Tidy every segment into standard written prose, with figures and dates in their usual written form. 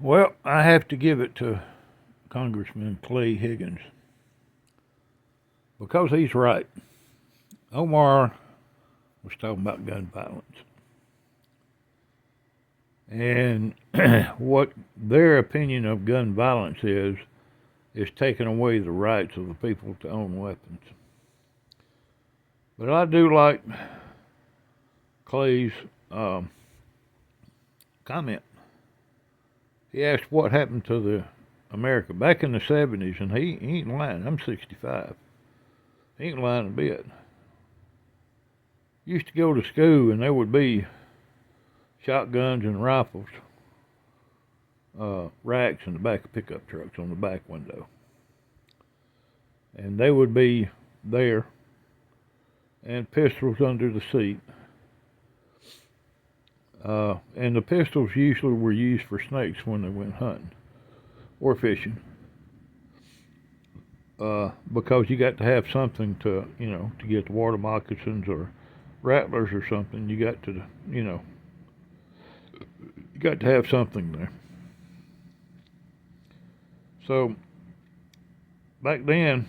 Well, I have to give it to Congressman Clay Higgins because he's right. Omar was talking about gun violence and what their opinion of gun violence is taking away the rights of the people to own weapons. But I do like Clay's um, comment. He asked what happened to the America back in the 70s, and he ain't lying. I'm 65. He ain't lying a bit. Used to go to school, and there would be shotguns and rifles, racks in the back of pickup trucks on the back window. And they would be there, and pistols under the seat. And the pistols usually were used for snakes when they went hunting or fishing. Because you got to have something to get the water moccasins or rattlers or something. You got to have something there. So back then,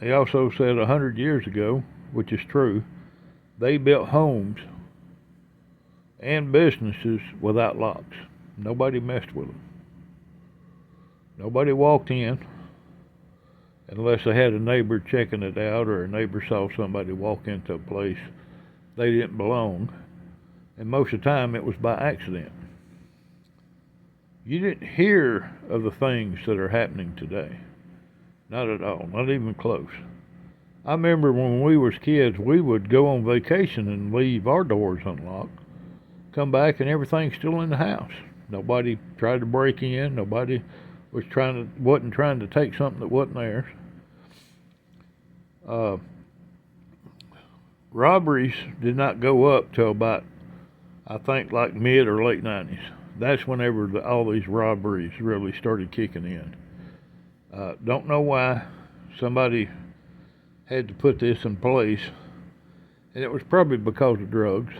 they also said 100 years ago, which is true, they built homes and businesses without locks. Nobody messed with them. Nobody walked in unless they had a neighbor checking it out or a neighbor saw somebody walk into a place they didn't belong. And most of the time it was by accident. You didn't hear of the things that are happening today. Not at all, not even close. I remember when we was kids, we would go on vacation and leave our doors unlocked, come back and everything's still in the house. Nobody tried to break in. Nobody wasn't trying to take something that wasn't theirs. Uh, Robberies did not go up till about, I think, like mid or late 90s. That's whenever all these robberies really started kicking in. Don't know why somebody had to put this in place, and it was probably because of drugs.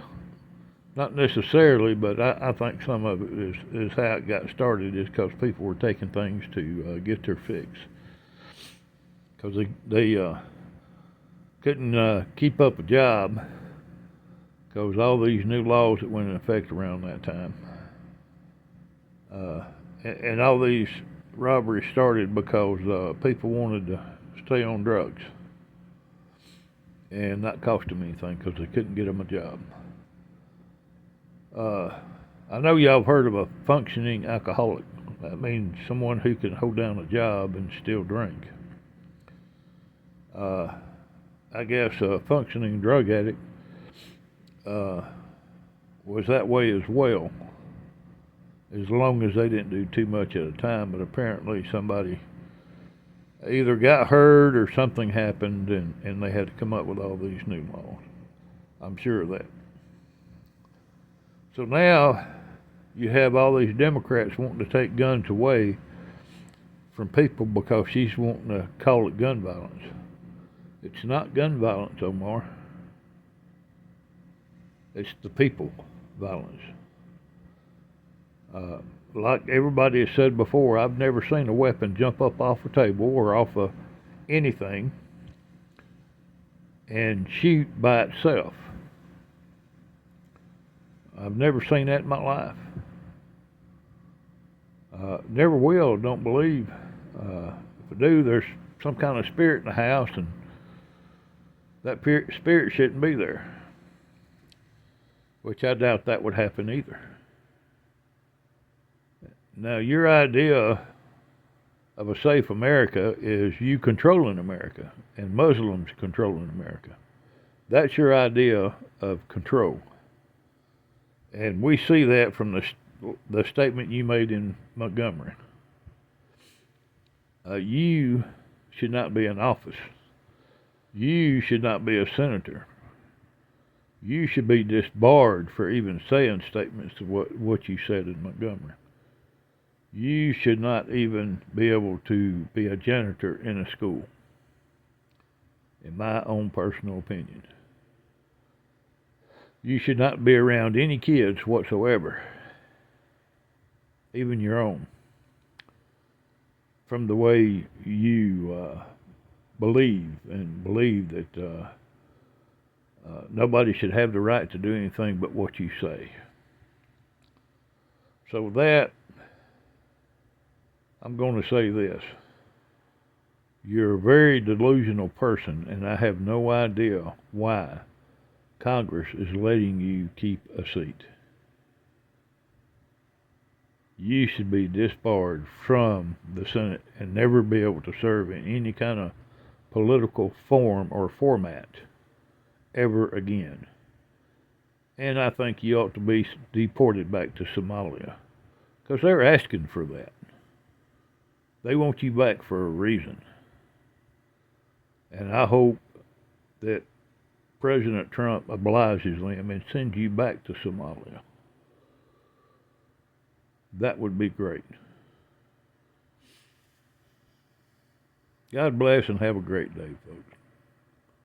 Not necessarily, but I think some of it is how it got started is because people were taking things to get their fix. Because they couldn't keep up a job because all these new laws that went in effect around that time. And all these robberies started because people wanted to stay on drugs and not cost them anything because they couldn't get them a job. I know y'all have heard of a functioning alcoholic. That means someone who can hold down a job and still drink. I guess a functioning drug addict was that way as well, as long as they didn't do too much at a time. But apparently somebody either got hurt or something happened, and they had to come up with all these new laws. I'm sure of that. So now you have all these Democrats wanting to take guns away from people because she's wanting to call it gun violence. It's not gun violence, Omar. It's the people violence. Like everybody has said before, I've never seen a weapon jump up off a table or off of anything and shoot by itself. I've never seen that in my life. Never will, don't believe. If I do, there's some kind of spirit in the house, and that spirit shouldn't be there. Which I doubt that would happen either. Now, your idea of a safe America is you controlling America and Muslims controlling America. That's your idea of control. And we see that from the statement you made in Montgomery. You should not be in office. You should not be a senator. You should be disbarred for even saying statements of what you said in Montgomery. You should not even be able to be a janitor in a school, in my own personal opinion. You should not be around any kids whatsoever. even your own, from the way you believe that nobody should have the right to do anything but what you say. So with that, I'm going to say this. You're a very delusional person, and I have no idea why Congress is letting you keep a seat. You should be disbarred from the Senate and never be able to serve in any kind of political form or format ever again. And I think you ought to be deported back to Somalia, because they're asking for that. They want you back for a reason. And I hope that President Trump obliges them and sends you back to Somalia. That would be great. God bless and have a great day, folks.